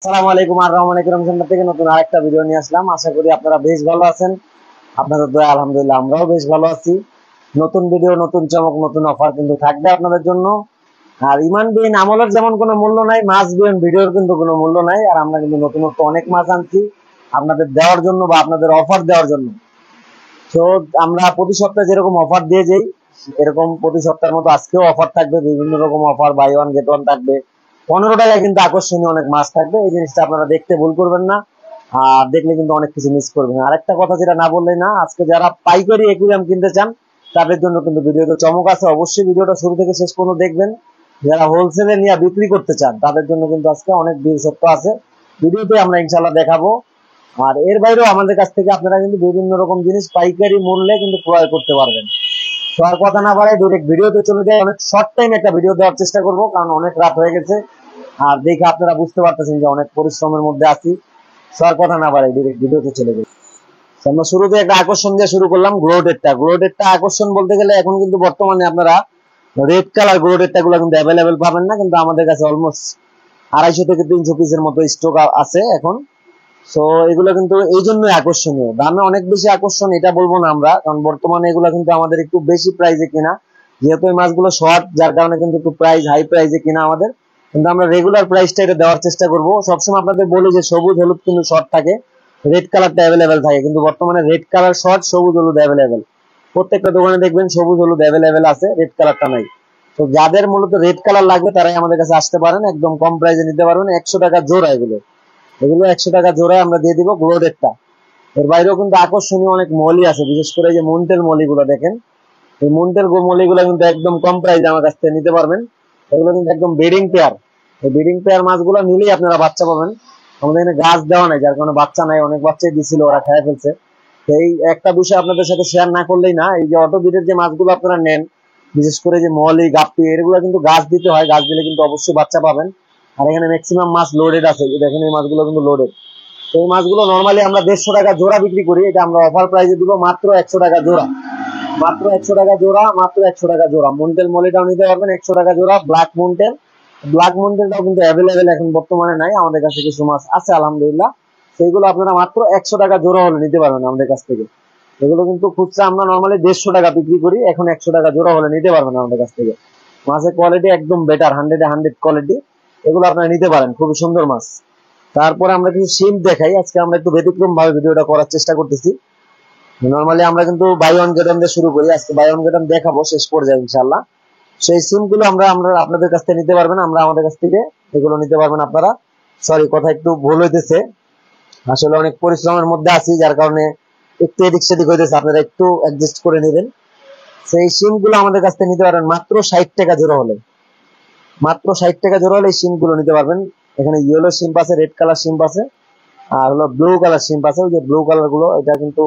আসসালামু আলাইকুম আর রহমান একরম সেন্টার থেকে নতুন আরেকটা ভিডিও নিয়ে আসলাম। আশা করি আপনারা বেশ ভালো আছেন। আপনাদের দয়া আলহামদুলিল্লাহ আমরাও বেশ ভালো আছি। নতুন ভিডিও, নতুন চমক, নতুন অফার কিন্তু থাকবে আপনাদের জন্য। আর ইমান বিন আমলের যেমন কোনো মূল্য নাই, মাছ বিন ভিডিওর কিন্তু কোনো মূল্য নাই। আর আমরা কিন্তু নতুনত্ব অনেক মাছ আনছি আপনাদের দেওয়ার জন্য বা আপনাদের অফার দেওয়ার জন্য। তো আমরা প্রতি সপ্তাহে যেরকম অফার দিয়ে যাই, এরকম প্রতি সপ্তাহের মতো আজকেও অফার থাকবে। বিভিন্ন রকম offer, buy one get one থাকবে। 15 টাকায় কিন্তু আকর্ষণীয় অনেক মাছ থাকবে। এই জিনিসটা আপনারা দেখতে ভুল করবেন না। আর দেখলে কিন্তু অনেক কিছু মিস করবেন। আরেকটা কথা যেটা না বললেই না, আজকে যারা পাইকারি একুরিয়াম কিনতে চান তাদের জন্য কিন্তু ভিডিওতে চমক আছে। অবশ্যই ভিডিওটা শুরু থেকে শেষ পর্যন্ত দেখবেন। যারা হোলসেলে নিয়ে বিক্রি করতে চান তাদের জন্য কিন্তু আজকে অনেক বিশেষত্ব আছে। ভিডিওতে আমরা ইনশাল্লাহ দেখাবো। আর এর বাইরেও আমাদের কাছ থেকে আপনারা কিন্তু বিভিন্ন রকম জিনিস পাইকারি মূল্যে কিন্তু ক্রয় করতে পারবেন। তো আর কথা না বাড়াই ডিরেক্ট ভিডিওতে চলে যাই। অনেক শর্ট টাইম একটা ভিডিও দেওয়ার চেষ্টা করব, কারণ অনেক রাত হয়ে গেছে। আর দেখে আপনারা বুঝতে পারতেছেন যে অনেক পরিশ্রমের মধ্যে আছি। তো আর কথা না বাড়াই ডিরেক্ট ভিডিওতে চলে যাই। আমরা শুরুতে একটা আকর্ষণ দিয়ে শুরু করলাম, গ্লোডেডটা আকর্ষণ বলতে গেলে এখন কিন্তু বর্তমানে আপনারা রেড কালার গ্লোডেডটা গুলো কিন্তু অ্যাভেলেবেল পাবেন না, কিন্তু আমাদের কাছে অলমোস্ট 250 থেকে 300 পিসের মতো স্টক আছে এখন। সো এগুলো কিন্তু এই জন্যই আকর্ষণীয়। দামে অনেক বেশি আকর্ষণ এটা বলবো না আমরা, কারণ বর্তমানে এগুলো কিন্তু আমাদের একটু বেশি প্রাইসে কিনা, যেহেতু এই মাছগুলো শর্ট, যার কারণে কিন্তু একটু প্রাইস হাই প্রাইসে কিনা আমাদের। কিন্তু আমরা রেগুলার প্রাইসটা এটা দেওয়ার চেষ্টা করবো। সবসময় আপনাদের বলি যে সবুজ হলুদ কিন্তু শর্ট থাকে, রেড কালারটা অ্যাভেলেবেল থাকে, কিন্তু বর্তমানে রেড কালার শর্ট, সবুজ হলুদ অ্যাভেলেবেল। প্রত্যেকটা দোকানে দেখবেন সবুজ হলুদ অ্যাভেলেবেল আছে, রেড কালারটা নাই। তো যাদের মূলত রেড কালার লাগবে তারাই আমাদের কাছে আসতে পারেন, একদম কম প্রাইসে নিতে পারবেন। 100 টাকা জোড়া এগুলো, এগুলো 100 টাকা জোড়ায় আমরা দিয়ে দিব গ্লোডেডটা। এর বাইরেও কিন্তু আকর্ষণীয় অনেক মলি আছে, বিশেষ করে যে মুন্টেল মলিগুলো দেখেন, এই মুন্টেল মলিগুলো কিন্তু একদম কম প্রাইসে আমার কাছ থেকে নিতে পারবেন। এগুলো কিন্তু একদম ব্রিডিং পেয়ার। এই ব্রিডিং পেয়ার মাছগুলো নিলেই আপনারা বাচ্চা পাবেন। আমাদের এখানে গাছ দেওয়া নাই, যার কারণে বাচ্চা নাই। অনেক বাচ্চাই দিছিল, ওরা খেয়ে ফেলছে। তো এই একটা বিষয় আপনাদের সাথে শেয়ার না করলেই না, এই যে অটো ব্রিডের যে মাছগুলো আপনারা নেন, বিশেষ করে যে মলি গাপ্পি, এগুলো কিন্তু গাছ দিতে হয়, গাছ দিলে কিন্তু অবশ্যই বাচ্চা পাবেন। আর এখানে ম্যাক্সিমাম মাছ লোডেড আছে, দেখেন এই মাছগুলো কিন্তু লোডেড। তো এই মাছগুলো নর্মালি আমরা 150 টাকা জোড়া বিক্রি করি, এটা আমরা অফার প্রাইসে দিব মাত্র 100 টাকা জোড়া। মাত্র 100 টাকা জোড়া, মাত্র 100 টাকা জোড়া। মুন্টেল মলিটাও নিতে পারবেন 100 টাকা জোড়া। ব্ল্যাক মুন্টেলটাও কিন্তু অ্যাভেলেবেল এখন বর্তমানে নাই, আমাদের কাছে কিছু মাছ আছে আলহামদুলিল্লাহ। সেইগুলো আপনারা মাত্র 100 টাকা জোড়া হলে নিতে পারবেন আমাদের কাছ থেকে। এগুলো কিন্তু খুচরা আমরা নর্মালি 150 টাকা বিক্রি করি, এখন 100 টাকা জোড়া হলে নিতে পারবেন আমাদের কাছ থেকে। মাছের কোয়ালিটি একদম বেটার, 100-100 কোয়ালিটি। এগুলো আপনারা নিতে পারেন, খুবই সুন্দর মাছ। তারপরে আমরা কিছু সিম দেখাই। আজকে আমরা একটু ব্যতিক্রম ভাবে ভিডিওটা করার চেষ্টা করতেছি। নরমালি আমরা কিন্তু বাই ওয়ান গেট ওয়ান দিয়ে শুরু করি, আজকে বাই ওয়ান গেট ওয়ান দেখাবো শেষ পর্যায়ে ইনশাআল্লাহ। সেই সিম গুলো আমরা আমরা আপনাদের কাছ থেকে নিতে পারবেন, আমরা আমাদের কাছ থেকে এগুলো নিতে পারবেন আপনারা। সরি, কথা একটু ভুল হইতেছে, আসলে অনেক পরিশ্রমের মধ্যে আছি, যার কারণে একটু এদিক সেদিক হইতেছে, আপনারা একটু অ্যাডজাস্ট করে নেবেন। সেই সিম গুলো আমাদের কাছ থেকে নিতে পারবেন মাত্র 60 টাকা জোড়া হলে। মাত্র 60 টাকা জোড়া হলে এই সিম গুলো নিতে পারবেন। এখানে ইয়েলো সিম আছে, রেড কালার সিম আছে, আর হলো ব্লু কালার সিম আছে। ওই যে ব্লু কালার গুলো, এটা কিন্তু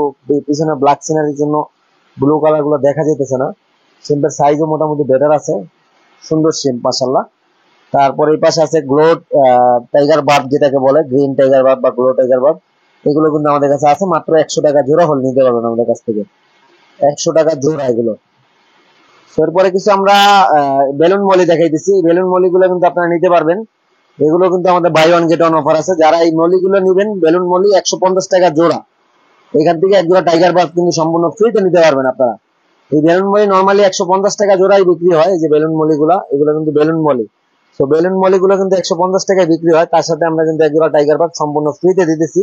পিছনে ব্ল্যাক সিনারির জন্য ব্লু কালার গুলো দেখা যেতেছে না। সিমটার সাইজও মোটামুটি বেটার আছে, সুন্দর সিম মাশাআল্লাহ। তারপর এই পাশে আছে গ্লো টাইগার বার্ড, যেটাকে বলে গ্রিন টাইগার বার্ড বা গ্লো টাইগার বার্ড। এগুলো কিন্তু আমাদের কাছে আছে, মাত্র 100 টাকা জোড়া হলে নিতে পারবেন আমাদের কাছ থেকে। 100 টাকা জোড়া এগুলো। এরপরে কিছু আমরা বেলুন মলি দেখাইতেছি। বেলুন মলি গুলো কিন্তু আপনারা নিতে পারবেন। এগুলো কিন্তু আমাদের buy one get one offer আছে। যারা এই মলিগুলো নিবেন, বেলুন মলি 150 টাকা জোড়া, এখান থেকে এক জোড়া টাইগার বার্ড কিন্তু সম্পূর্ণ ফ্রিতে নিতে পারবেন আপনারা। এই বেলুন মলি নর্মালি 150 টাকা জোড়াই বিক্রি হয়। এই যে বেলুন মলি গুলা, এগুলো কিন্তু বেলুন মলি। তো বেলুন মলি গুলো কিন্তু 150 টাকায় বিক্রি হয়, তার সাথে আমরা কিন্তু এক জোড়া টাইগার বার্ড সম্পূর্ণ ফ্রিতে দিতেছি।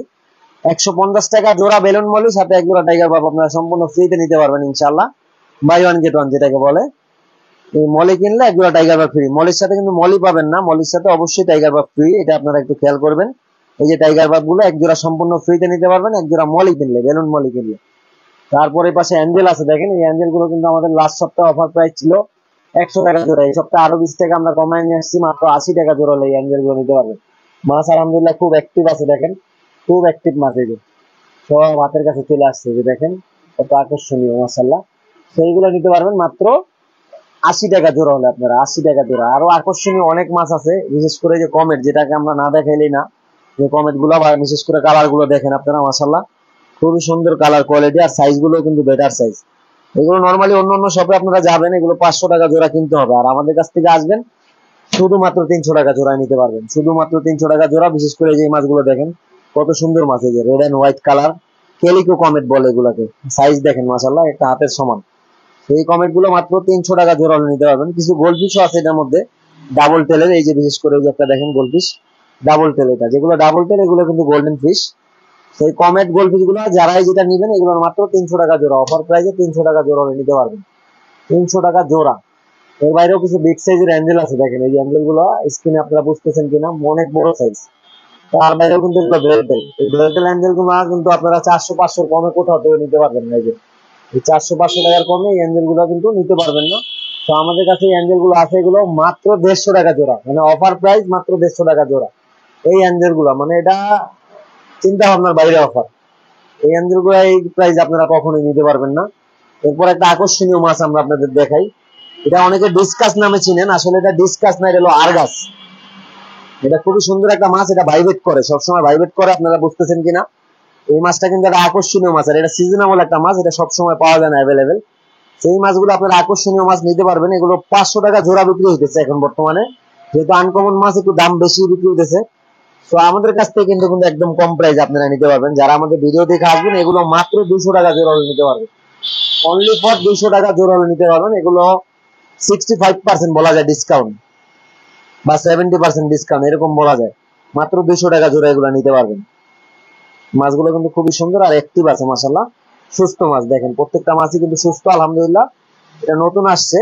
150 টাকা জোড়া বেলুন মলি, সাথে এক জোড়া টাইগার বার্ড আপনারা সম্পূর্ণ ফ্রিতে নিতে পারবেন ইনশাআল্লাহ। বাই ওয়ান গেট ওয়ান যেটাকে বলে। এই মলি কিনলে এক জোড়া টাইগার বার্ড ফ্রি। মলির সাথে কিন্তু মলি পাবেন না, মলির সাথে অবশ্যই টাইগার বার্ড ফ্রি, এটা আপনারা একটু খেয়াল করবেন। এই যে টাইগার বার্ড গুলো এক জোড়া সম্পূর্ণ ফ্রিতে নিতে পারবেন এক জোড়া মলি কিনলে, বেলুন মলি কিনলে। তারপরে পাশে অ্যাঞ্জেল আছে, দেখেন এই অ্যাঞ্জেল গুলো কিন্তু আমাদের লাস্ট সপ্তাহে অফার প্রাইস ছিল 100 টাকা জোড়া। এই সপ্তাহে আরো 20 টাকা আমরা কমায় নিয়ে আসছি, মাত্র 80 টাকা জোড়া হলে এই অ্যাঞ্জেল গুলো নিতে পারবেন। মাছ আলহামদুলিল্লাহ খুব অ্যাক্টিভ আছে, দেখেন খুব অ্যাক্টিভ মাছ। এই যে সব হাতের কাছে চলে আসছে, যে দেখেন কত আকর্ষণীয় মাশাআল্লাহ। সেইগুলো নিতে পারবেন মাত্র 80 টাকা জোড়া হলে আপনারা। 80 টাকা জোড়া। আরো আকর্ষণীয় অনেক মাছ আছে, বিশেষ করে যে কমেট, যেটাকে আমরা না দেখাইলেই না। যে কমেট গুলো বা বিশেষ করে কালার গুলো দেখেন আপনারা মাশাআল্লাহ, খুবই সুন্দর কালার কোয়ালিটি, আর সাইজ গুলো কিন্তু বেটার সাইজ। এগুলো নর্মালি অন্য অন্য শপে আপনারা যাবেন, এগুলো 500 টাকা জোড়া কিনতে হবে, আর আমাদের কাছ থেকে আসবেন শুধুমাত্র 300 টাকা জোড়া নিতে পারবেন, শুধুমাত্র 300 টাকা জোড়া। বিশেষ করে যে মাছগুলো দেখেন কত সুন্দর মাছ, এই যে red and white colour, calico comet বলে এগুলাকে। সাইজ দেখেন মাশাআল্লাহ, একটা হাতের সমান। সেই কমেট গুলো মাত্র 300 টাকা জোড়া নিতে পারবেন। কিছু গোলফিশও আছে এটার মধ্যে, ডাবল টেলের। এই যে বিশেষ করে এই যে একটা দেখেন গোলফিশ ডাবল টেল, এটা যেগুলো ডাবল টেল এগুলো কিন্তু গোল্ডেন ফিশ। সেই কমেট গোলফিশ গুলো যারাই যেটা নিবেন এগুলোর মাত্র 300 টাকা জোড়া, অফার প্রাইসে 300 টাকা জোড়া নিতে পারবেন, 300 টাকা জোড়া। এর বাইরেও কিছু বিগ সাইজের অ্যাঞ্জেল আছে, দেখেন এই যে অ্যাঞ্জেল গুলো স্ক্রিনে আপনারা বুঝতেছেন কিনা, অনেক বড় সাইজ। তার বাইরেও কিন্তু এগুলো বেলটেল, এই বেলটেল অ্যাঞ্জেল গুলো কিন্তু আপনারা 400-500 কমে কোথাও থেকে নিতে পারবেন না। এই যে এই 400-500 টাকার কমে এই অ্যাঞ্জেল গুলো কিন্তু নিতে পারবেন না। তো আমাদের কাছে এই অ্যাঞ্জেল গুলো আছে, এগুলো মাত্র 150 টাকা জোড়া, মানে অফার প্রাইস মাত্র 150 টাকা জোড়া। এই অ্যাঞ্জেল গুলো মানে এটা চিন্তা ভাবনার বাইরে অফার। এই অ্যাঞ্জেল গুলো এই প্রাইস আপনারা কখনোই নিতে পারবেন না। এরপর একটা আকর্ষণীয় মাছ আমরা আপনাদের দেখাই, এটা অনেকে ডিসকাস নামে চিনেন, আসলে এটা ডিসকাস না, এটা হলো আরগাস। এটা খুবই সুন্দর একটা মাছ, এটা ভাইব্রেট করে, সবসময় ভাইব্রেট করে, আপনারা বুঝতেছেন কিনা। এই মাছটা কিন্তু একটা আকর্ষণীয় মাছ, আর এটা সিজনেবল একটা মাছ, এটা সবসময় পাওয়া যায় না অ্যাভেলেবেল। সেই মাছগুলো আপনারা আকর্ষণীয় মাছ নিতে পারবেন। এগুলো 500 টাকা জোড়া বিক্রি হইতেছে এখন বর্তমানে, যেহেতু আনকমন মাছ একটু দাম বেশি বিক্রি হইতেছে। তো আমাদের কাছ থেকে কিন্তু একদম কম প্রাইস আপনারা নিতে পারবেন। যারা আমাদের ভিডিও দেখে আসবেন এগুলো মাত্র 200 টাকা জোড়া নিতে পারবেন, অনলি ফর 200 টাকা জোড়া নিতে পারবেন। এগুলো 65% বলা যায় ডিসকাউন্ট, বা 70% ডিসকাউন্ট এরকম বলা যায়। মাত্র 200 টাকা জোড়া এগুলো নিতে পারবেন। মাছগুলো কিন্তু খুবই সুন্দর আর অ্যাক্টিভ আছে মাশাআল্লাহ, সুস্থ মাছ। দেখেন প্রত্যেকটা মাছই কিন্তু সুস্থ আলহামদুলিল্লাহ। এটা নতুন আসছে,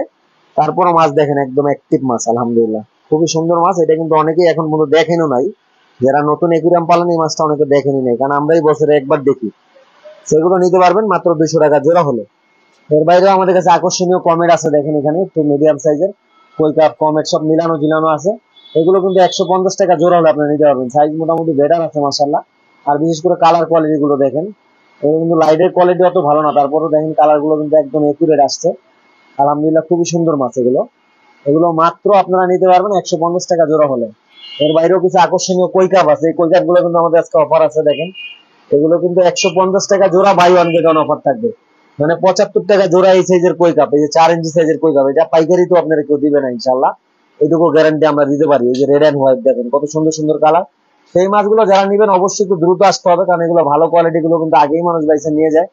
তারপরে মাছ দেখেন একদম অ্যাক্টিভ মাছ আলহামদুলিল্লাহ, খুবই সুন্দর মাছ। এটা কিন্তু অনেকেই এখন পর্যন্ত দেখেনও নাই, যারা নতুন একুরিয়াম পালন এই মাছটা অনেকে দেখেনি নাই, কারণ আমরাই বছরে একবার দেখি। সেগুলো নিতে পারবেন মাত্র 200 টাকা জোড়া হলে। এর বাইরেও আমাদের কাছে আকর্ষণীয় কমেট আছে, দেখেন এখানে একটু মিডিয়াম সাইজের কই কাপ কমেট সব মিলানো ঝিলানো আছে। এগুলো কিন্তু 150 টাকা জোড়া হলে আপনারা নিতে পারবেন। সাইজ মোটামুটি বেটার আছে মাশাআল্লাহ। আর বিশেষ করে কালার কোয়ালিটি গুলো দেখেন, এগুলো কিন্তু লাইটের কোয়ালিটি অত ভালো না, তারপরেও দেখেন কালার গুলো কিন্তু একদম একুরেট আসছে আলহামদুলিল্লাহ, খুবই সুন্দর মাছ এগুলো। এগুলো মাত্র আপনারা নিতে পারবেন 150 টাকা জোড়া হলে। এর বাইরেও কিছু আকর্ষণীয় কই কাপ আছে, এই কই কাপ গুলো কিন্তু আমাদের আজকে অফার আছে দেখেন। এগুলো কিন্তু 150 টাকা জোড়া, buy one get one offer থাকবে, মানে 75 টাকা জোড়া এই সাইজের কই কাপ, এই যে 4 ইঞ্চি সাইজের কই কাপ, এটা পাইকারি তো আপনারা কেউ দিবে না ইনশাআল্লাহ, এইটুকু গ্যারান্টি আমরা দিতে পারি। এই যে রেড এন্ড হোয়াইট দেখেন কত সুন্দর সুন্দর কালার। সেই মাছগুলো যারা নিবেন অবশ্যই একটু দ্রুত আসতে হবে, কারণ এগুলো ভালো কোয়ালিটি গুলো কিন্তু আগেই মানুষ বাইসে নিয়ে যায়।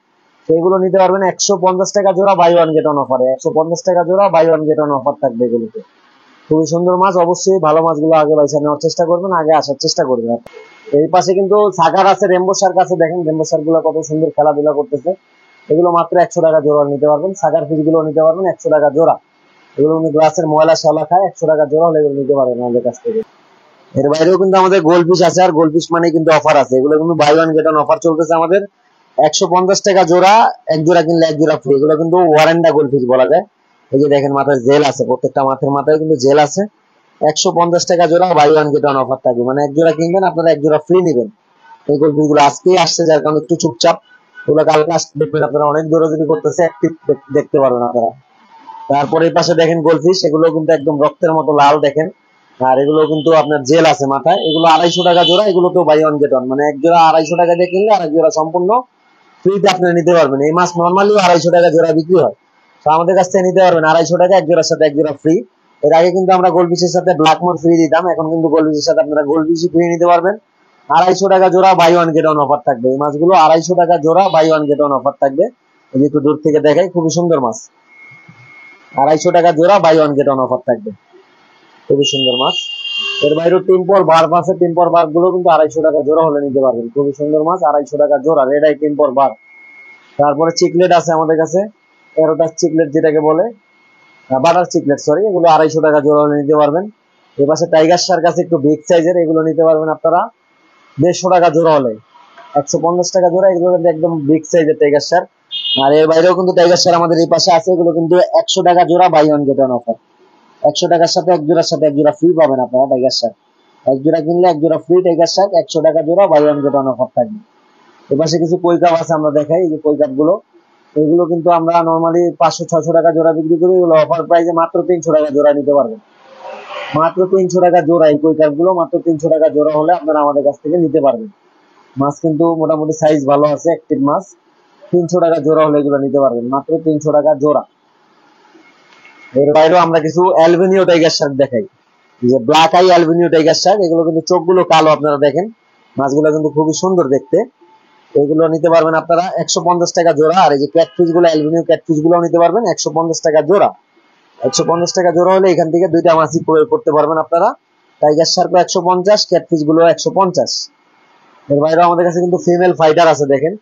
সেইগুলো নিতে পারবেন 150 টাকা জোড়া, বাই ওয়ান গেট ওয়ান অফারে। 150 টাকা জোড়া, buy one get one offer থাকবে এগুলোতে। খুবই সুন্দর মাছ, অবশ্যই ভালো মাছগুলো আগে বাইসা নেওয়ার চেষ্টা করবেন, আগে আসার চেষ্টা করবেন। এই পাশে কিন্তু সাগার আছে, রেমবো শার্ক আছে, দেখেন রেমবো শার্ক গুলো কত সুন্দর খেলাধুলা করতেছে। এগুলো মাত্র 100 টাকা জোড়া নিতে পারবেন। সাগার ফিশ গুলো নিতে পারবেন 100 টাকা জোড়া। এগুলো গ্লাসের ময়লা শ্যাওলা খায়, 100 টাকা জোড়া হলে এগুলো নিতে পারবেন আমাদের কাছ থেকে। এর বাইরেও কিন্তু আমাদের গোল্ড ফিশ আছে, আর গোল্ড ফিশ মানে কিন্তু অফার আছে। এগুলো কিন্তু buy one get one offer চলতেছে আমাদের। 150 টাকা জোড়া, এক জোড়া কিনলে এক জোড়া ফ্রি। এগুলো কিন্তু ওয়ারেন্ডা গোল্ড ফিশ বলা যায়। এই যে দেখেন মাথায় জেল আছে, প্রত্যেকটা মাছের মাথায় কিন্তু জেল আছে। 150 টাকা জোড়া, buy one get one offer থাকবে, মানে এক জোড়া কিনবেন আপনারা এক জোড়া ফ্রি নেবেন। এই গোল্ড ফিশ গুলো আজকেই আসছে, যার কারণে একটু চুপচাপ। ওগুলো কালকে আসতে দেখবেন আপনারা অনেক দৌড়াদৌড়ি করতেছে, অ্যাক্টিভ দেখতে পারবেন আপনারা। তারপরে এই পাশে দেখেন গোলফিশ, এগুলো কিন্তু একদম রক্তের মতো লাল দেখেন। আর এগুলো কিন্তু আপনার জেল আছে মাথায়। এগুলো 250 টাকা জোড়া, এগুলো তো বাই ওয়ান গেট ওয়ান, মানে এক জোড়া 250 টাকা দিয়ে কিনলে আরেক জোড়া সম্পূর্ণ ফ্রিতে আপনি নিতে পারবেন। এই মাছ নর্মালিও 250 টাকা জোড়া বিক্রি হয়, তো আমাদের কাছ থেকে নিতে পারবেন 250 টাকা, এক জোড়ার সাথে এক জোড়া ফ্রি। এর আগে কিন্তু আমরা গোলফিশের সাথে ব্ল্যাক মোর ফ্রি দিতাম, এখন কিন্তু গোলফিশের সাথে আপনারা গোলফিশই ফ্রি নিতে পারবেন। 250 টাকা জোড়া, buy one get one offer থাকবে। এই মাছগুলো 250 টাকা জোড়া, buy one get one offer থাকবে। এই যে একটু দূর থেকে দেখাই, খুবই সুন্দর মাছ। 250 টাকা জোড়া, buy one get one offer থাকবে, খুবই সুন্দর মাছ। এর বাইরেও টিম্পর বার আছে, টিম্পর বার গুলো কিন্তু 250 টাকা জোড়া হলে নিতে পারবেন, খুবই সুন্দর মাছ। 250 টাকা জোড়া রেড আই টিম্পর বার। তারপরে চিকলেট আছে আমাদের কাছে, এরোটা চিকলেট যেটাকে বলে, বাটার চিকলেট সরি, এগুলো 250 টাকা জোড়া হলে নিতে পারবেন। এর পাশে টাইগার শার্ক আছে একটু বিগ সাইজের, এগুলো নিতে পারবেন আপনারা 150 টাকা জোড়া হলে। 150 টাকা জোড়া, এগুলো কিন্তু একদম বিগ সাইজের টাইগার শার্ক। আর এর বাইরেও কিন্তু টাইগার শার্ক আমাদের এই পাশে আছে, এগুলো কিন্তু 100 টাকা জোড়া, buy one get one offer. 100 টাকার সাথে এক জোড়ার সাথে এক জোড়া ফ্রি পাবেন আপনারা টাইগার শার্ক। এক জোড়া কিনলে এক জোড়া ফ্রি টাইগার শার্ক, 100 টাকা জোড়া, buy one get one offer থাকবে। এপাশে কিছু কই কাপ আছে, আমরা দেখাই। এই যে কই কাপ গুলো, এগুলো কিন্তু আমরা নরমালি 500-600 টাকা জোড়া বিক্রি করি, এগুলো অফার প্রাইসে মাত্র 300 টাকা জোড়া নিতে পারবেন। মাত্র 300 টাকা জোড়া এই কই কাপ গুলো, মাত্র 300 টাকা জোড়া হলে আপনারা আমাদের কাছ থেকে নিতে পারবেন। মাছ কিন্তু মোটামুটি সাইজ ভালো আছে, অ্যাক্টিভ মাছ। 300 টাকা জোড়া হলে এগুলো নিতে পারবেন, মাত্র 300 টাকা জোড়া। এর বাইরেও আমরা কিছু অ্যালবিনিও টাইগার শার্ক দেখাই। যে black eye albino tiger Shark, এগুলো কিন্তু চোখগুলো কালো, আপনারা দেখেন মাছগুলো কিন্তু খুবই সুন্দর দেখতে। এগুলো নিতে পারবেন আপনারা 150 টাকা জোড়া। আর এই যে ক্যাটফিশ গুলো, অ্যালবিনিও ক্যাটফিশ গুলো নিতে পারবেন 150 টাকা জোড়া। 150 টাকা জোড়া হলে এখান থেকে দুইটা মাছই ক্রয় করতে পারবেন আপনারা। টাইগার শার্ক 150, ক্যাটফিশ গুলো 150। এর বাইরে আমাদের কাছে কিন্তু ফিমেল ফাইটার আছে, দেখেন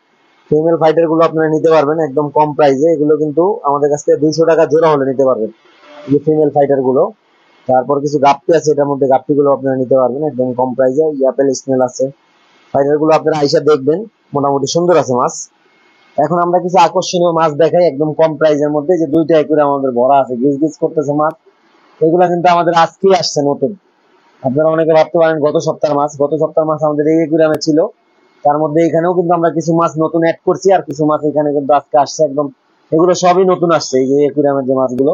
ফিমেল ফাইটার গুলো আপনারা নিতে পারবেন একদম কম প্রাইসে। এগুলো কিন্তু আমাদের কাছ থেকে 200 টাকা জোড়া হলে নিতে পারবেন, এই ফিমেল ফাইটার গুলো। তারপর কিছু গাপ্পি আছে, এটার মধ্যে গাপ্পি গুলো আপনারা নিতে পারবেন একদম কম প্রাইসে। অ্যাপেল স্নেল আছে, ফাইটার গুলো আপনারা আইসা দেখবেন, মোটামুটি সুন্দর আছে মাছ। এখন আমরা কিছু আকর্ষণীয় মাছ দেখাই একদম কম প্রাইসের মধ্যে। যে দুইটা একুরে আমাদের ভরা আছে, গিজ গিজ করতেছে মাছ। এগুলা কিন্তু আমাদের আজকেই আসছে নতুন। আপনারা অনেকে ভাবতে পারেন গত সপ্তাহের মাছ, গত সপ্তাহের মাছ আমাদের এই একুরিয়ামে ছিল। তার মধ্যে এখানেও কিন্তু আমরা কিছু মাছ নতুন অ্যাড করছি, আর কিছু মাছ এখানে কিন্তু আজকে আসছে একদম। এগুলো সবই নতুন আসছে, এই যে একুরিয়ামের যে মাছগুলো,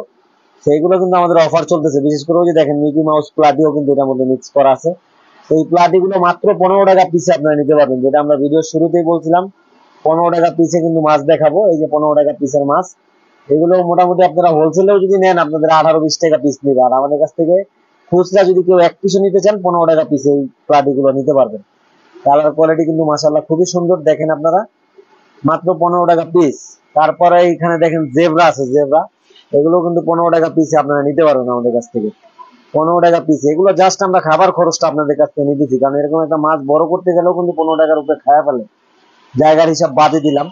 সেইগুলো কিন্তু আমাদের অফার চলতেছে। বিশেষ করে ওই যে দেখেন মিকি মাউস প্লাটিও কিন্তু এটার মধ্যে মিক্স করা আছে। এই প্লাটি গুলো মাত্র 15 টাকা পিসে আপনারা নিতে পারবেন, যেটা আমরা ভিডিও শুরুতেই বলছিলাম 15 টাকা পিসে কিন্তু মাছ দেখাবো। এই যে 15 টাকা পিসের মাছ, এগুলো মোটামুটি আপনারা হোলসেলেও যদি নেন আপনাদের 18-20 টাকা পিস নিবে। আর আমাদের কাছ থেকে খুচরা যদি কেউ এক পিসও নিতে চান 15 টাকা পিসে এই প্লাটি গুলো নিতে পারবেন। কালার কোয়ালিটি কিন্তু মাশাআল্লাহ খুবই সুন্দর, দেখেন আপনারা মাত্র 15 টাকা পিস। তারপরে এখানে দেখেন জেব্রা আছে, জেব্রা এগুলো কিন্তু 15 টাকা পিসে আপনারা নিতে পারবেন আমাদের কাছ থেকে, 15 টাকা পিস। এগুলো জাস্ট আমরা খাবার খরচটা আপনাদের কাছ থেকে নিতেছি, কারণ এরকম একটা মাছ বড় করতে গেলেও কিন্তু 15 টাকার উপরে খাওয়া ফেলে, জায়গার হিসাব বাদে দিলাম।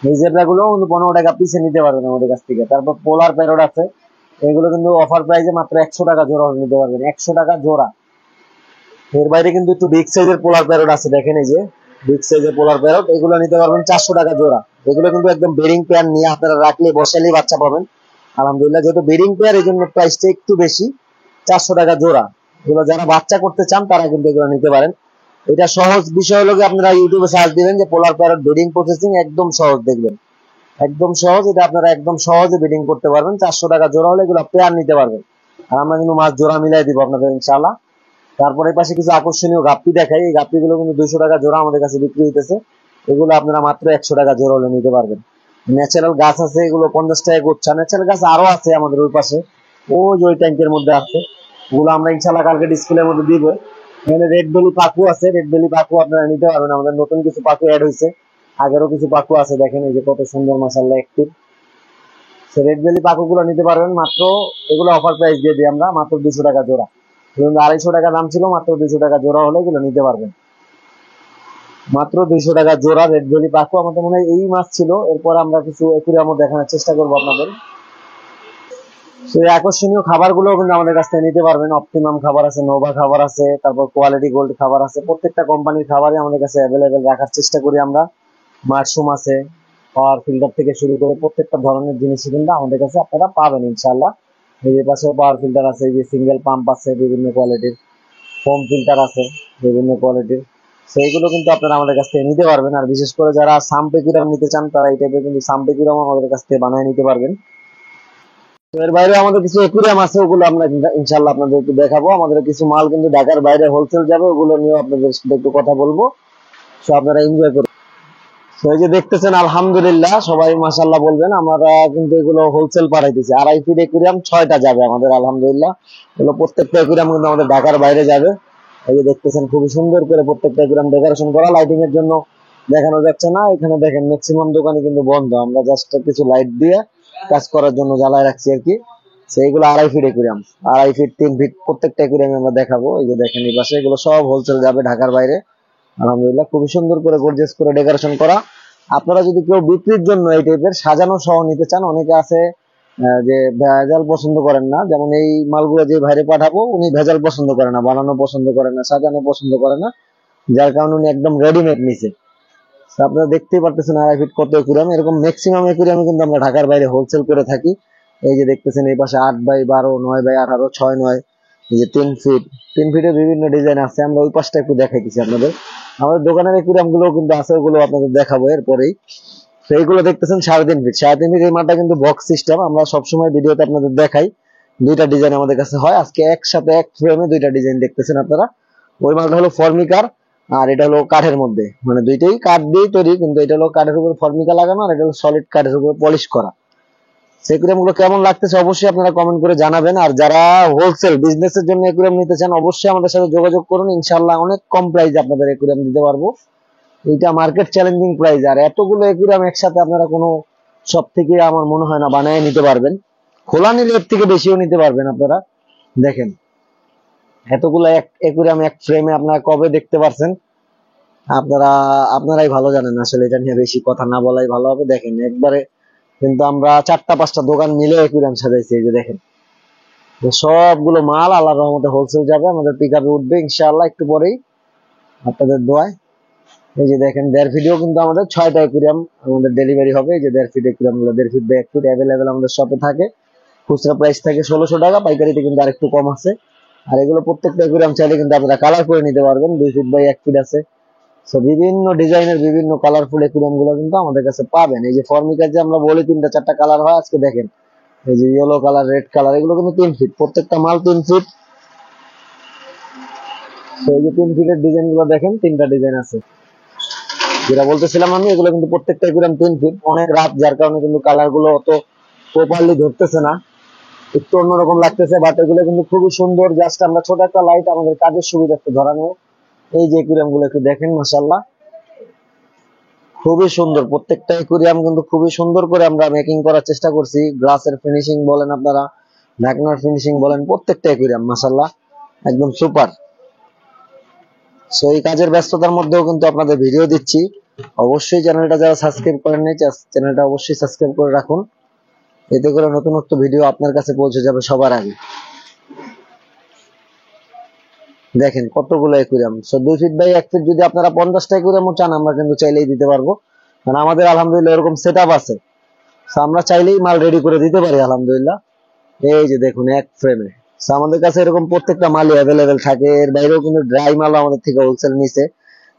এই জেব্রা গুলো কিন্তু 15 টাকা পিসে নিতে পারবেন আমাদের কাছ থেকে। তারপর পোলার প্যারট আছে, এগুলো কিন্তু অফার প্রাইসে মাত্র 100 টাকা জোড়া নিতে পারবেন, 100 টাকা জোড়া। এর বাইরে কিন্তু একটু বিগ সাইজের পোলার প্যারট আছে, দেখেন এই যে বিগ সাইজের পোলার প্যারট, এগুলো নিতে পারবেন 400 টাকা জোড়া। এগুলো কিন্তু একদম বেডিং পেয়ার নিয়ে আপনারা রাখলে বসালেই বাচ্চা পাবেন আলহামদুলিল্লাহ। যেহেতু বেডিং পেয়ার এই জন্য প্রাইসটা একটু বেশি, 400 টাকা জোড়া। এগুলো যারা বাচ্চা করতে চান তারা কিন্তু এগুলো নিতে পারেন। এটা সহজ বিষয় হলো আপনারা ইউটিউবে সার্চ দিবেন যে পোলার প্যারট ব্রিডিং প্রসেসিং, একদম সহজ দেখবেন, একদম সহজ। এটা আপনারা একদম সহজে ব্রিডিং করতে পারবেন। 400 টাকা জোড়া হলে এগুলো পেয়ার নিতে পারবেন, আর আমরা কিন্তু মাছ জোড়া মিলাই দিব আপনাদের ইনশাআল্লাহ। তারপরে পাশে কিছু আকর্ষণীয় গাপ্পি দেখাই, এই গাপ্পি গুলো কিন্তু 200 টাকা জোড়া আমাদের কাছে বিক্রি হইতেছে। এগুলো আপনারা মাত্র 100 টাকা জোড়া হলে নিতে পারবেন। ন্যাচারাল গাছ আছে, এগুলো 50 টাকা গোচ্ছা। ন্যাচারাল গাছ আরো আছে আমাদের ওই পাশে, ওই ট্যাঙ্কের মধ্যে আছে, ওগুলো আমরা ইনশাআল্লাহ কালকে ডিসপ্লের মধ্যে দিব। এখানে রেড বেলি পাকু আছে, রেড বেলি পাকু আপনারা নিতে পারবেন, আমাদের নতুন কিছু পাকু অ্যাড হয়েছে, আগেরও কিছু পাকু আছে, দেখেন এই যে কত সুন্দর মাশাআল্লাহ অ্যাক্টিভ। রেড বেলি পাকু গুলো নিতে পারবেন মাত্র, এগুলো অফার প্রাইস দিয়ে দিই আমরা, মাত্র 200 টাকা জোড়া। 250 টাকা দাম ছিল, মাত্র 200 টাকা জোড়া হলে এগুলো নিতে পারবেন, মাত্র 200 টাকা জোড়া রেড বেলি পাকু। আমাদের মনে হয় এই মাছ ছিল, এরপর আমরা কিছু একুরিয়ামও দেখানোর চেষ্টা করবো আপনাদের। সেই আকর্ষণীয় খাবারগুলো কিন্তু আমাদের কাছ থেকে নিতে পারবেন। অপটিমাম খাবার আছে, নোভা খাবার আছে, তারপর কোয়ালিটি গোল্ড খাবার আছে। প্রত্যেকটা কোম্পানির খাবারই আমাদের কাছে অ্যাভেলেবেল রাখার চেষ্টা করি আমরা। মাশরুম আছে, পাওয়ার ফিল্টার থেকে শুরু করে প্রত্যেকটা ধরনের জিনিসই কিন্তু আমাদের কাছে আপনারা পাবেন ইনশাআল্লাহ। এই যে পাশে পাওয়ার ফিল্টার আছে, এই যে সিঙ্গেল পাম্প আছে বিভিন্ন কোয়ালিটির, ফোম ফিল্টার আছে বিভিন্ন কোয়ালিটির, সেইগুলো কিন্তু আপনারা আমাদের কাছ থেকে নিতে পারবেন। আর বিশেষ করে যারা সামপেকুরাম নিতে চান তারা এই টাইপের কিন্তু সামপেকুরাম আমাদের কাছ থেকে বানিয়ে নিতে পারবেন। এর বাইরে আমাদের কিছু একুরিয়াম আছে, ওগুলো আমরা ইনশাআল্লাহ আপনাদের একটু দেখাবো। আমাদের কিছু মাল কিন্তু ঢাকার বাইরে হোলসেল যাবে, ওগুলো নিয়ে আপনাদের সাথে একটু কথা বলবো, তো আপনারা এনজয় করুন। তো এই যে দেখতেছেন আলহামদুলিল্লাহ, সবাই মাশাআল্লাহ বলবেন, আমরা কিন্তু এগুলো হোলসেল পাঠাইতেছি। 2.5 ফিট একুরিয়াম 6টা যাবে আমাদের আলহামদুলিল্লাহ। এগুলো প্রত্যেকটা একুরিয়াম কিন্তু আমাদের ঢাকার বাইরে যাবে। এই যে দেখতেছেন খুবই সুন্দর করে প্রত্যেকটা একুরিয়াম ডেকোরেশন করা, লাইটিং এর জন্য দেখানো যাচ্ছে না। এখানে দেখেন ম্যাক্সিমাম দোকানে কিন্তু বন্ধ, আমরা জাস্ট কিছু লাইট দিয়ে কাজ করার জন্য জ্বালায় রাখছি আর কি। সেইগুলো 2.5 ফিট একুরিয়াম, 2.5 ফিট 3 ফিট প্রত্যেকটা একুরিয়াম আমরা দেখাবো। এই যে দেখেন এই পাশে, এগুলো সব হোলসেল যাবে ঢাকার বাইরে আলহামদুলিল্লাহ। খুবই সুন্দর করে গর্জিয়াস করে ডেকোরেশন করা। আপনারা যদি কেউ বিক্রির জন্য এই টাইপের সাজানো সহ নিতে চান, অনেকে আছে যে ভেজাল পছন্দ করেন না, যেমন এই মালগুলো যে বাইরে পাঠাবো উনি ভেজাল পছন্দ করে না, বানানো পছন্দ করে না, সাজানো পছন্দ করে না, যার কারণে উনি একদম রেডিমেড নিছে। আপনারা দেখতেই পারতেছেন 2.5 ফিট কত একুরিয়াম। এরকম ম্যাক্সিমাম একুরিয়াম কিন্তু আমরা ঢাকার বাইরে হোলসেল করে থাকি। এই যে দেখতেছেন এই পাশে 8x12, 9x18, 6x9, এই যে 3 ফিট, 3 ফিটের বিভিন্ন ডিজাইন আছে। আমরা ওই পাশটা একটু দেখাইতেছি আপনাদের। আমাদের দোকানের একুরিয়াম গুলো কিন্তু আছে, ওগুলো আপনাদের দেখাবো এরপরেই। তো এইগুলো দেখতেছেন 3.5 ফিট, 3.5 ফিট। এই মালটা কিন্তু বক্স সিস্টেম, আমরা সবসময় ভিডিওতে আপনাদের দেখাই। দুইটা ডিজাইন আমাদের কাছে হয়, আজকে একসাথে এক ফ্রেমে দুইটা ডিজাইন দেখতেছেন আপনারা। ওই মালটা হলো ফর্মিকার, আর এটা হলো কাঠের মধ্যে, মানে দুইটাই কাঠ দিয়ে তৈরি, কিন্তু এটা হলো কাঠের উপর ফর্মিকা লাগানো, আর এটা হলো সলিড কাঠের উপর পলিশ করা। অ্যাকুয়ারিয়াম গুলো কেমন লাগতেছে অবশ্যই আপনারা কমেন্ট করে জানাবেন। আর যারা হোলসেল বিজনেসের জন্য অ্যাকুয়ারিয়াম নিতে চান অবশ্যই আমাদের সাথে যোগাযোগ করুন, ইনশাআল্লাহ অনেক কম প্রাইসে আপনাদের অ্যাকুয়ারিয়াম দিতে পারবো। এটা মার্কেট চ্যালেঞ্জিং প্রাইস, আর এতগুলো অ্যাকুয়ারিয়াম একসাথে আপনারা কোনো সব থেকে আমার মনে হয় না বানায় নিতে পারবেন। খোলা নিলে এর থেকে বেশিও নিতে পারবেন আপনারা। দেখেন এতগুলো অ্যাকুয়ারিয়াম এক ফ্রেমে আপনারা কবে দেখতে পারছেন আপনারাই ভালো জানেন। আসলে এটা নিয়ে বেশি কথা না বলাই ভালো হবে। দেখেন একবারে কিন্তু আমরা 4টা 5টা দোকান মিলে অ্যাকুয়ারিয়াম সাজাইছি। এই যে দেখেন সবগুলো মাল আল্লাহর রহমতে হোলসেল যাবে, আমাদের পিকআপে উঠবে ইনশাআল্লাহ একটু পরেই আপনাদের দোয়ায়। এই যে দেখেন 1.5 ফিটও কিন্তু আমাদের 6টা অ্যাকুয়ারিয়াম আমাদের ডেলিভারি হবে। এই যে 1.5 ফিট অ্যাকুয়ারিয়াম গুলো 1.5 ফিট বাই 1 ফিট অ্যাভেলেবেল আমাদের শপে থাকে। খুচরা প্রাইস থাকে 1600 টাকা, পাইকারিতে কিন্তু আরেকটু কম আছে। আর এগুলো প্রত্যেকটা অ্যাকুয়ারিয়াম চাইলে কিন্তু আপনারা কালার করে নিতে পারবেন। 2 ফিট বাই 1 ফিট আছে। সো বিভিন্ন ডিজাইনের বিভিন্ন কালারফুল অ্যাকুয়ারিয়াম গুলো কিন্তু আমাদের কাছে পাবেন। এই যে ফর্মিকা যে আমরা বলি 3টা 4টা কালার হয়, আজকে দেখেন এই যে ইয়েলো কালার, রেড কালার, এগুলো কিন্তু 3 ফিট, প্রত্যেকটা মাল 3 ফিট। তো এই যে 3 ফিটের ডিজাইন গুলো দেখেন, 3টা ডিজাইন আছে। যেটা বলতেছিলাম আমি, এগুলো কিন্তু প্রত্যেকটা অ্যাকুয়ারিয়াম 3 ফিট। অনেক রাত যার কারণে কিন্তু কালার গুলো অত প্রপারলি ধরতেছে না, একটু অন্যরকম লাগতেছে, বাট এগুলো কিন্তু খুবই সুন্দর। জাস্ট আমরা ছোট একটা লাইট আমাদের কাজের সুবিধার্থে ধরানো। এই যে অ্যাকুয়ারিয়াম গুলো একটু দেখেন, মাশাআল্লাহ খুবই সুন্দর। প্রত্যেকটা অ্যাকুয়ারিয়াম কিন্তু খুবই সুন্দর করে আমরা মেকিং করার চেষ্টা করছি। গ্লাসের ফিনিশিং বলেন আপনারা, ঢাকনার ফিনিশিং বলেন, প্রত্যেকটা অ্যাকুয়ারিয়াম মাশাআল্লাহ একদম সুপার। সো এই কাজের ব্যস্ততার মধ্যেও কিন্তু আপনাদের ভিডিও দিচ্ছি। অবশ্যই চ্যানেলটা যারা সাবস্ক্রাইব করেন নাই, চ্যানেলটা অবশ্যই সাবস্ক্রাইব করে রাখুন, এতে করে নতুনত্ব ভিডিও আপনার কাছে পৌঁছে যাবে সবার আগে। দেখেন কতগুলো aquarium. So 2 feet by 1 feet যদি আপনারা 50টা অ্যাকুয়ারিয়ামও চান আমরা কিন্তু চাইলেই দিতে পারবো, কারণ আমাদের আলহামদুলিল্লাহ এরকম সেটআপ আছে। সো আমরা চাইলেই মাল রেডি করে দিতে পারি আলহামদুলিল্লাহ। এই যে দেখুন এক ফ্রেমে। সো আমাদের কাছে এরকম প্রত্যেকটা মালই অ্যাভেলেবেল থাকে। এর বাইরেও কিন্তু ড্রাই মালও আমাদের থেকে হোলসেল নিছে,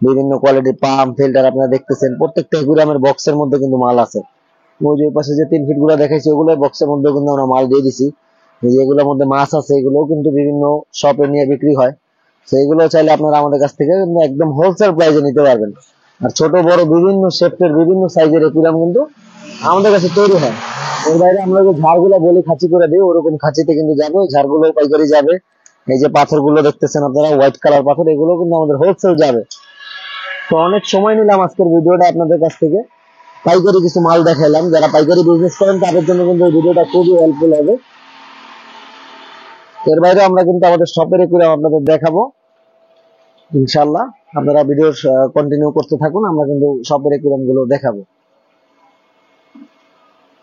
বিভিন্ন কোয়ালিটি পাম্প ফিল্টার আপনারা দেখতেছেন। প্রত্যেকটা অ্যাকুয়ারিয়ামের বক্সের মধ্যে কিন্তু মাল আছে। ওই যে পাশে যে 3 ফিট গুলো দেখাইছি ওগুলো বক্সের মধ্যে কিন্তু আমরা মাল দিয়ে দিছি। এই যে এগুলোর মধ্যে মাছ আছে, এগুলোও কিন্তু বিভিন্ন শপে নিয়ে বিক্রি হয়। তো এগুলো চাইলে আপনারা আমাদের কাছ থেকে কিন্তু একদম হোলসেল প্রাইসে নিতে পারবেন। আর ছোট বড় বিভিন্ন শেপের বিভিন্ন সাইজের অ্যাকুয়ারিয়াম কিন্তু আমাদের কাছে তৈরি হয়। এর বাইরে আমরা যে ঝাড়গুলো বলি খাঁচি করে দিই, ওরকম খাঁচিতে কিন্তু যাবে, ওই ঝাড়গুলো পাইকারি যাবে। এই যে পাথরগুলো দেখতেছেন আপনারা, হোয়াইট কালার পাথর, এগুলো কিন্তু আমাদের হোলসেল যাবে। তো অনেক সময় নিলাম আজকের ভিডিওটা আপনাদের কাছ থেকে, পাইকারি কিছু মাল দেখাইলাম। যারা পাইকারি বিজনেস করেন তাদের জন্য কিন্তু এই ভিডিওটা খুবই হেল্পফুল হবে। এর বাইরে আমরা কিন্তু আমাদের শপের অ্যাকুয়ারিয়াম আপনাদের দেখাবো ইনশাআল্লাহ। আপনারা ভিডিও কন্টিনিউ করতে থাকুন, আমরা কিন্তু শপের অ্যাকুয়ারিয়াম গুলো দেখাবো।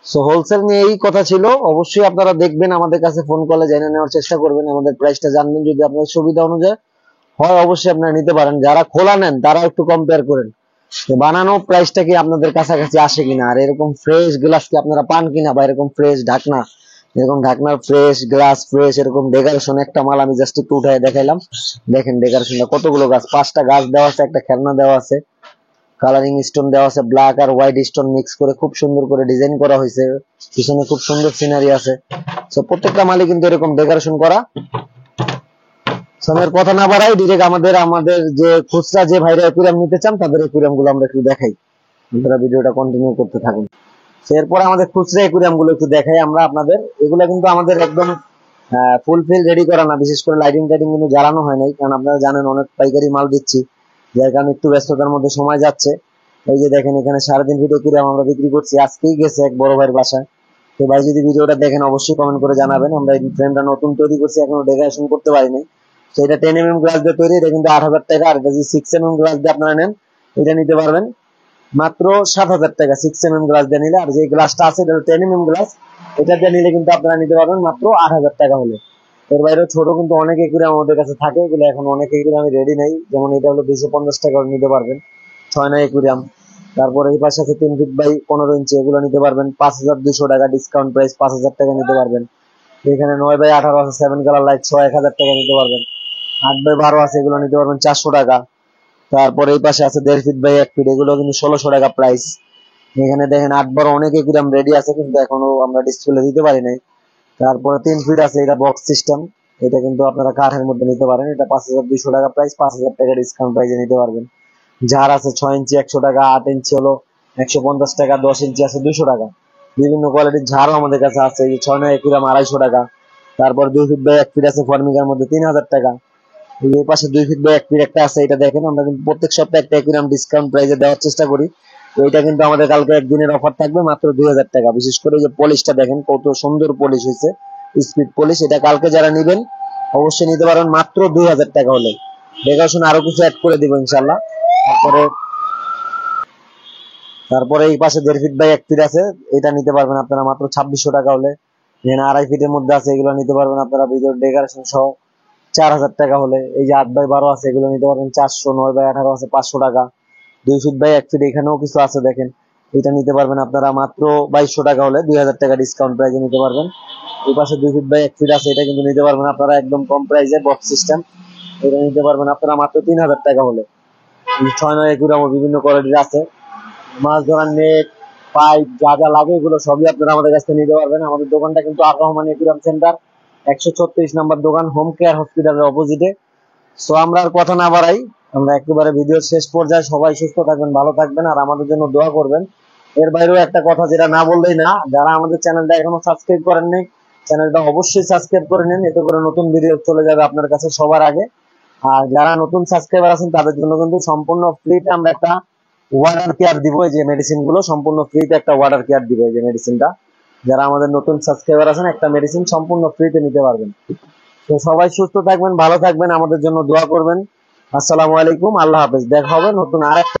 সো হোলসেল নিয়ে এই কথা ছিল। অবশ্যই আপনারা দেখবেন, আমাদের কাছে ফোন কলে জেনে নেওয়ার চেষ্টা করবেন, আমাদের প্রাইসটা জানবেন। যদি আপনাদের সুবিধা অনুযায়ী হয় অবশ্যই আপনারা নিতে পারেন। যারা খোলা নেন তারা একটু কম্পেয়ার করেন বানানো প্রাইসটা কি আপনাদের কাছাকাছি আসে কিনা, আর এরকম ফ্রেশ গ্লাস কি আপনারা পান কিনা, বা এরকম ফ্রেশ ঢাকনা, এরকম ঢাকনার ফ্রেশ গ্লাস ফ্রেশ এরকম ডেকোরেশন। একটা মাল আমি জাস্ট একটু উঠায় দেখাইলাম, দেখেন ডেকোরেশনটা কতগুলো গাছ, 5টা গাছ দেওয়া আছে, একটা খেলনা দেওয়া আছে, কালারিং স্টোন দেওয়া আছে, ব্ল্যাক আর হোয়াইট স্টোন মিক্স করে খুব সুন্দর করে ডিজাইন করা হয়েছে। পিছনে খুব সুন্দর সিনারি আছে। তো প্রত্যেকটা মালই কিন্তু এরকম ডেকোরেশন করা। সময়ের কথা না বাড়াই ডিরেক্ট আমাদের যে খুচরা যে ভাইরা অ্যাকুয়ারিয়াম নিতে চান তাদের অ্যাকুয়ারিয়াম গুলো আমরা একটু দেখাই। আপনারা ভিডিওটা কন্টিনিউ করতে থাকুন। এরপর আমাদের খুচরা অ্যাকুয়ারিয়াম গুলো একটু দেখাই আমরা আপনাদের। এগুলো কিন্তু আমাদের একদম ফুলফিল রেডি করা না, বিশেষ করে লাইটিং টাইটিং কিন্তু জ্বালানো হয় নাই, কারণ আপনারা জানেন অনেক পাইকারি মাল দিচ্ছি, যার কারণে একটু ব্যস্ততার মধ্যে সময় যাচ্ছে। এই যে দেখেন এখানে 3.5 ফিট অ্যাকুয়ারিয়াম আমরা বিক্রি করছি। আজকেই গেছে এক বড় ভাইয়ের বাসায়। তো ভাই যদি ভিডিওটা দেখেন অবশ্যই কমেন্ট করে জানাবেন। আমরা এই ফ্রেমটা নতুন তৈরি করছি, এখনো ডেকোরেশন করতে পারিনি। তো এটা 10 mm গ্লাস দিয়ে তৈরি, এটা কিন্তু 8,000 টাকা। আর এটা যদি 6 mm গ্লাস দিয়ে আপনারা নেন এটা নিতে পারবেন মাত্র 7,000 টাকা 6 mm গ্লাস দিয়ে নিলে। আর যে গ্লাসটা আছে এটা 10 mm গ্লাস, এটা দিয়ে নিলে কিন্তু আপনারা নিতে পারবেন মাত্র 8,000 টাকা হলে। এর বাইরে ছোট কিন্তু অনেক অ্যাকুয়ারিয়াম আমাদের কাছে থাকে, এগুলো এখন অনেক অ্যাকুয়ারিয়াম রেডি নেই। যেমন এটা হলো 250 টাকা নিতে পারবেন 6 নয় অ্যাকুয়ারিয়াম। তারপরে এই পাশে আছে 3 ফিট বাই 15 ইঞ্চি, এগুলো নিতে পারবেন 5,200 টাকা, ডিসকাউন্ট প্রাইস 5,000 টাকা নিতে পারবেন। এখানে 9 বাই 18 আছে 7 কালার লাইট 1,000 টাকা নিতে পারবেন। 8 বাই 12 আছে, এগুলো নিতে পারবেন 400 টাকা। তারপরে এই পাশে আছে 1.5 ফিট বাই 1 ফিট, এগুলো কিন্তু 1600 টাকা প্রাইস। এখানে দেখেন 8 12 অনেক অ্যাকুয়ারিয়াম রেডি আছে, কিন্তু এখনো আমরা ডিসপ্লে দিতে পারি নাই। তারপরে 3 ফিট আছে, এটা বক্স সিস্টেম, এটা কিন্তু আপনারা কাঠের মধ্যে নিতে পারেন। এটা 5,200 টাকা প্রাইস, 5,000 টাকা ডিসকাউন্ট প্রাইসে নিতে পারবেন। যার আছে 6 ইঞ্চি 100 টাকা, 8 ইঞ্চি হলো 150 টাকা, 10 ইঞ্চি আছে 200 টাকা। বিভিন্ন কোয়ালিটির ঝাড়ও আমাদের কাছে আছে। এই 6 একুরাম 250 টাকা। তারপর 2 ফিট বাই 1 ফিট আছে ফর্মিকার মধ্যে 3000 টাকা। এই পাশে 2 ফিট বাই 1 ফিট একটা আছে, এটা দেখেন। আমরা কিন্তু প্রত্যেক সপ্তাহে একটা একুরাম ডিসকাউন্ট প্রাইসে দেওয়ার চেষ্টা করি। তো এটা কিন্তু আমাদের কালকে একদিনের অফার থাকবে মাত্র 2000 টাকা। বিশেষ করে যে পলিশটা দেখেন কত সুন্দর পলিশ হয়েছে, স্পিড পলিশ। এটা কালকে যারা নেবেন অবশ্যই নিতে পারেন মাত্র 2000 টাকা হলে। দেখে শুনে আরো কিছু অ্যাড করে দিব ইনশাল্লাহ। তারপরে এই পাশে 1.5 ফিট বাই 1 ফিট আছে, এটা নিতে পারবেন আপনারা মাত্র 2600 টাকা হলে। এখানে 2.5 ফিটের মধ্যে আছে, এগুলো নিতে পারবেন আপনারা ভিতর ডেকোরেশন সহ 4000 টাকা হলে। এই যে 8 বাই 12 আছে, এগুলো নিতে পারবেন 400। 9 বাই 18 আছে 500 টাকা। 2 ফিট বাই 1 ফিট এখানেও কিছু আছে দেখেন, এটা নিতে পারবেন আপনারা মাত্র 2200 টাকা হলে। 2000 টাকা ডিসকাউন্ট প্রাইসে নিতে পারবেন। এই পাশে 2 ফিট বাই 1 ফিট আছে, এটা কিন্তু নিতে পারবেন আপনারা একদম কম প্রাইসে, বক্স সিস্টেম। এটা নিতে পারবেন আপনারা মাত্র 3000 টাকা হলে। 6 একুরাম বিভিন্ন কোয়ালিটির আছে। মাছ ধরার নেট, পাইপ, যা যা লাগে এগুলো সবই আপনারা আমাদের কাছ থেকে নিতে পারবেন। আমাদের দোকানটা কিন্তু আর রহমান একুরাম সেন্টার, 136 নম্বর দোকান, হোম কেয়ার হসপিটালের অপোজিটে। সো আমরা আর কথা না বাড়াই, আমরা একেবারে ভিডিওর শেষ পর্যায়ে। সবাই সুস্থ থাকবেন, ভালো থাকবেন, আর আমাদের জন্য দোয়া করবেন। এর বাইরেও একটা কথা যেটা না বললেই না, যারা আমাদের চ্যানেলটা এখনো সাবস্ক্রাইব করেননি, চ্যানেলটা অবশ্যই সাবস্ক্রাইব করে নিন, এতে করে নতুন ভিডিও চলে যাবে আপনার কাছে সবার আগে। আর যারা নতুন সাবস্ক্রাইবার আছেন তাদের জন্য কিন্তু সম্পূর্ণ ফ্রিতে আমরা একটা ওয়াটার কেয়ার দিব। এই যে মেডিসিন গুলো সম্পূর্ণ ফ্রিতে একটা ওয়াটার কেয়ার দিব। এই যে মেডিসিনটা যারা আমাদের নতুন সাবস্ক্রাইবার আছেন একটা মেডিসিন সম্পূর্ণ ফ্রিতে নিতে পারবেন। তো সবাই সুস্থ থাকবেন, ভালো থাকবেন, আমাদের জন্য দোয়া করবেন। আসসালামু আলাইকুম, আল্লাহ হাফেজ। দেখা হবে নতুন আরেকটা